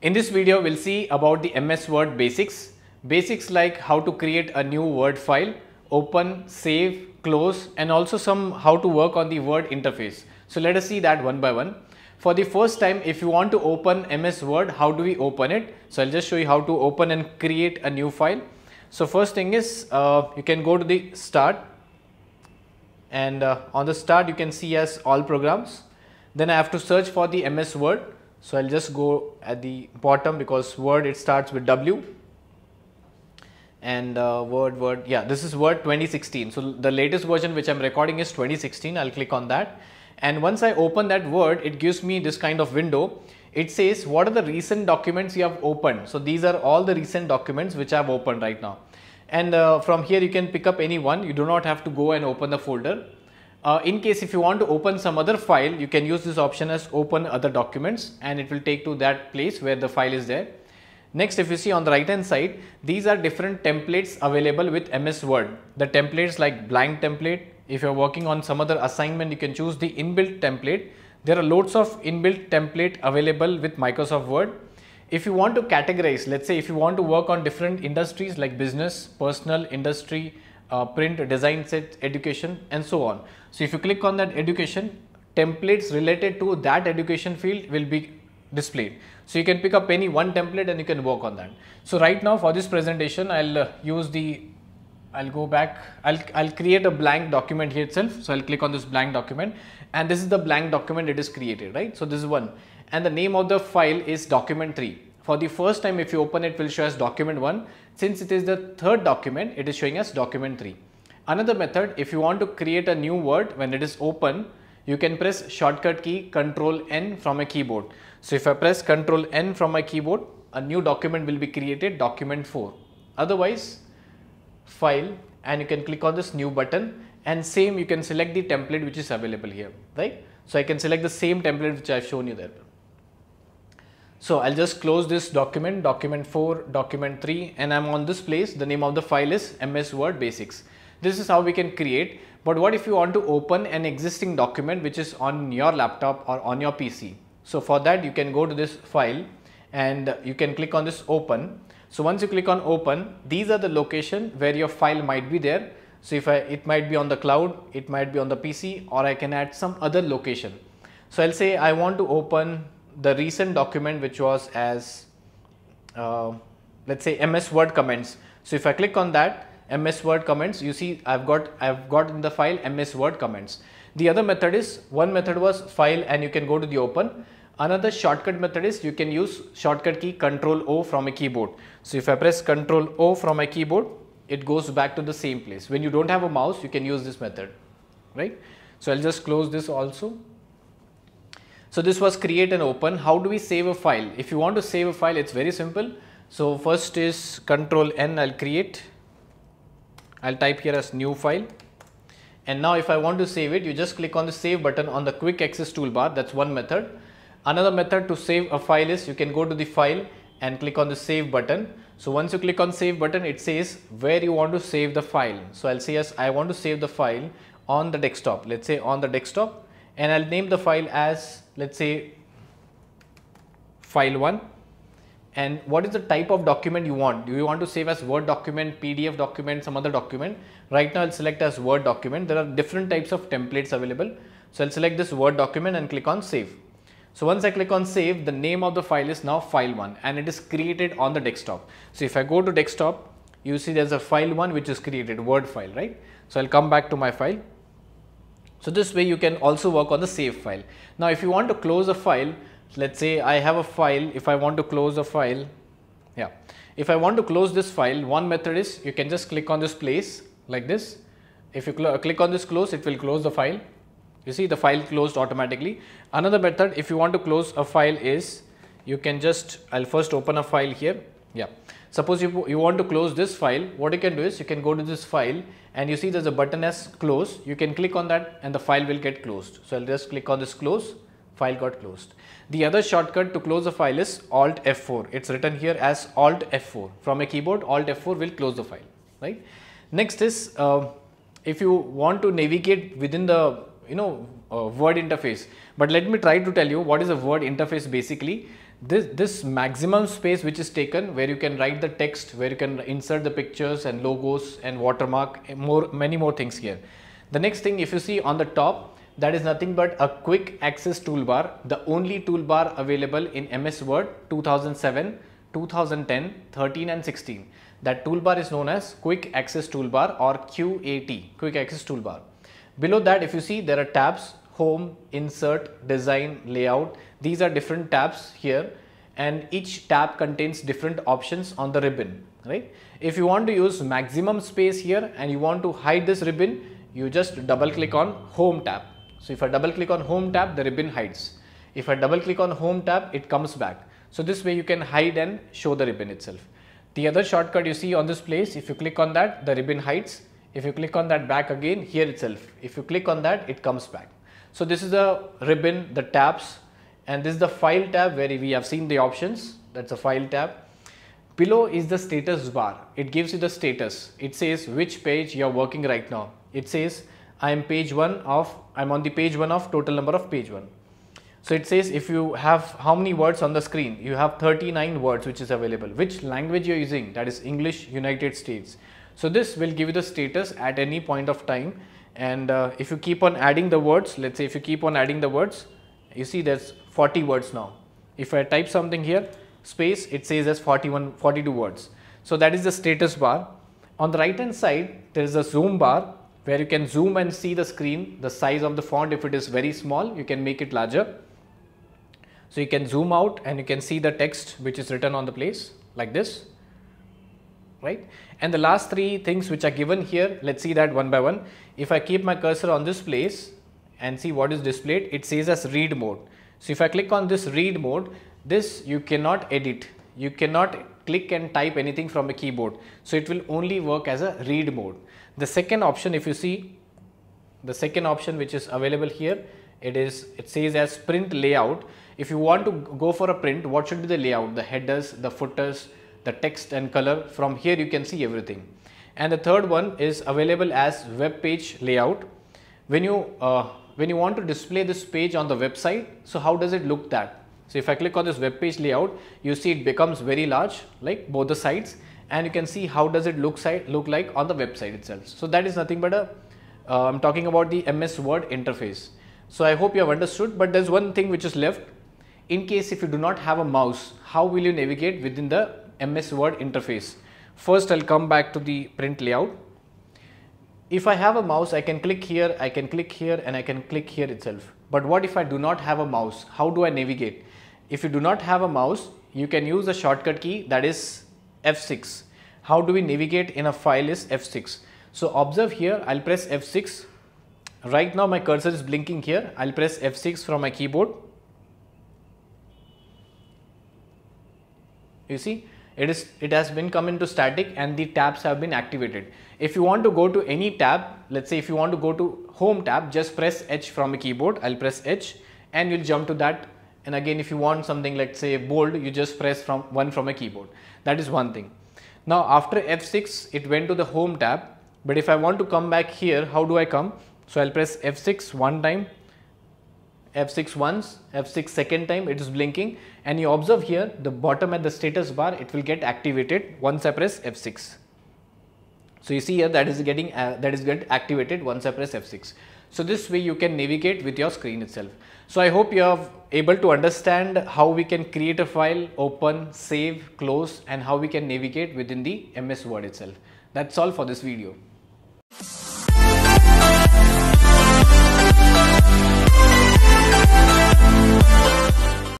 In this video, we'll see about the MS Word basics. Basics like how to create a new Word file, open, save, close, and also some how to work on the Word interface. So let us see that one by one. For the first time, if you want to open MS Word, how do we open it? So I'll just show you how to open and create a new file. So first thing is you can go to the start, and on the start you can see as all programs. Then I have to search for the MS Word. So I'll just go at the bottom because Word it starts with W, and Word, yeah, this is Word 2016. So the latest version which I'm recording is 2016. I'll click on that, and once I open that Word, it gives me this kind of window. It says what are the recent documents you have opened. So these are all the recent documents which I have opened right now, and from here you can pick up any one. You do not have to go and open the folder. In case if you want to open some other file, you can use this option as open other documents, and it will take to that place where the file is there. Next, if you see on the right hand side, these are different templates available with MS Word. The templates like blank template. If you are working on some other assignment, you can choose the inbuilt template. There are loads of inbuilt template available with Microsoft Word. If you want to categorize, let's say if you want to work on different industries like business, personal, industry, print, design set, education, and so on. So if you click on that education, templates related to that education field will be displayed. So you can pick up any one template and you can work on that. So right now for this presentation, I'll go back, I'll create a blank document here itself. So I'll click on this blank document, and this is the blank document it is created, right? So this is one, and the name of the file is document3. For the first time, if you open it, will show as document1. Since it is the third document, it is showing as document3. Another method, if you want to create a new Word when it is open, you can press shortcut key Ctrl+N from a keyboard. So if I press Ctrl+N from my keyboard, a new document will be created, document4. Otherwise, file, and you can click on this new button, and same you can select the template which is available here, right? So I can select the same template which I have shown you there. So I'll just close this document, document4, document3, and I'm on this place. The name of the file is MS Word Basics. This is how we can create. But what if you want to open an existing document which is on your laptop or on your PC? So for that, you can go to this file and you can click on this open. So once you click on open, these are the location where your file might be there. So it might be on the cloud, it might be on the PC, or I can add some other location. So I'll say I want to open the recent document which was as let's say MS Word comments. So if I click on that MS Word comments, you see I've got in the file MS Word comments. The other method is, one method was file and you can go to the open. Another shortcut method is you can use shortcut key Ctrl+O from a keyboard. So if I press Ctrl+O from my keyboard, it goes back to the same place. When you don't have a mouse, you can use this method, right? So I'll just close this also. So this was create and open. How do we save a file? If you want to save a file, it's very simple. So first is Ctrl+N, I'll create. I'll type here as new file. And now if I want to save it, you just click on the save button on the quick access toolbar. That's one method. Another method to save a file is you can go to the file and click on the save button. So once you click on save button, it says where you want to save the file. So I'll say yes, I want to save the file on the desktop. Let's say on the desktop, and I'll name the file as, let's say, file1. And what is the type of document you want? Do you want to save as Word document, PDF document, some other document? Right now I'll select as Word document. There are different types of templates available. So I'll select this Word document and click on save. So once I click on save, the name of the file is now file1, and it is created on the desktop. So if I go to desktop, you see there's a file1 which is created, Word file, right? So I'll come back to my file. So this way you can also work on the save file. Now if you want to close a file, let's say I have a file, if I want to close a file, yeah. If I want to close this file, one method is you can just click on this place like this. If you click on this close, it will close the file. You see the file closed automatically. Another method, if you want to close a file, is you can just, I'll first open a file here. Yeah. Suppose you want to close this file, what you can do is you can go to this file and you see there's a button as close. You can click on that and the file will get closed. So I'll just click on this close, file got closed. The other shortcut to close a file is Alt F4. It's written here as Alt F4. From a keyboard, Alt F4 will close the file, right? Next is if you want to navigate within the Word interface. But let me try to tell you what is a Word interface basically. This maximum space which is taken, where you can write the text, where you can insert the pictures and logos and watermark, many more things here. The next thing, if you see on the top, that is nothing but a quick access toolbar, the only toolbar available in MS Word 2007, 2010, 13 and 16. That toolbar is known as quick access toolbar or QAT, quick access toolbar. Below that, if you see, there are tabs: home, insert, design, layout. These are different tabs here, and each tab contains different options on the ribbon, right? If you want to use maximum space here and you want to hide this ribbon, you just double click on home tab. So if I double click on home tab, the ribbon hides. If I double click on home tab, it comes back. So this way you can hide and show the ribbon itself. The other shortcut you see on this place, if you click on that, the ribbon hides. If you click on that back again, here itself, if you click on that, it comes back. So this is the ribbon, the tabs, and this is the file tab where we have seen the options. That's a file tab. Below is the status bar. It gives you the status. It says which page you are working right now. It says I'm on the page 1 of total number of page 1. So it says if you have how many words on the screen, you have 39 words which is available. Which language you are using, that is English, United States. So this will give you the status at any point of time. And if you keep on adding the words, let's say if you keep on adding the words, you see there's 40 words now. If I type something here, space, it says as 42 words. So that is the status bar. On the right hand side, there is a zoom bar where you can zoom and see the screen, the size of the font. If it is very small, you can make it larger. So you can zoom out and you can see the text which is written on the place like this, right? And the last three things which are given here, let's see that one by one. If I keep my cursor on this place and see what is displayed, it says as read mode. So if I click on this read mode, this you cannot edit. You cannot click and type anything from a keyboard. So it will only work as a read mode. The second option, if you see, the second option which is available here, it says as print layout. If you want to go for a print, what should be the layout? The headers, the footers, the text and color. From here you can see everything. And the third one is available as web page layout. When you want to display this page on the website, so how does it look that? So if I click on this web page layout, you see it becomes very large, like both the sides, and you can see how does it look like on the website itself. So that is nothing but I'm talking about the MS Word interface. So I hope you have understood, but there's one thing which is left. In case if you do not have a mouse, how will you navigate within the MS Word interface? First, I'll come back to the print layout. If I have a mouse, I can click here, I can click here, and I can click here itself. But what if I do not have a mouse? How do I navigate? If you do not have a mouse, you can use a shortcut key, that is F6. How do we navigate in a file is F6. So observe here, I'll press F6. Right now my cursor is blinking here. I'll press F6 from my keyboard. You see, it has been come into static and the tabs have been activated. If you want to go to any tab, let's say if you want to go to home tab, just press H from a keyboard. I'll press H and you'll jump to that. And again, if you want something like say bold, you just press one from a keyboard. That is one thing. Now after F6, it went to the home tab. But if I want to come back here, how do I come? So I'll press F6 one time, F6 once, F6 second time, it is blinking, and you observe here the bottom at the status bar, it will get activated once I press F6. So you see here that is getting activated once I press F6. So this way you can navigate with your screen itself. So I hope you are able to understand how we can create a file, open, save, close, and how we can navigate within the MS Word itself. That's all for this video.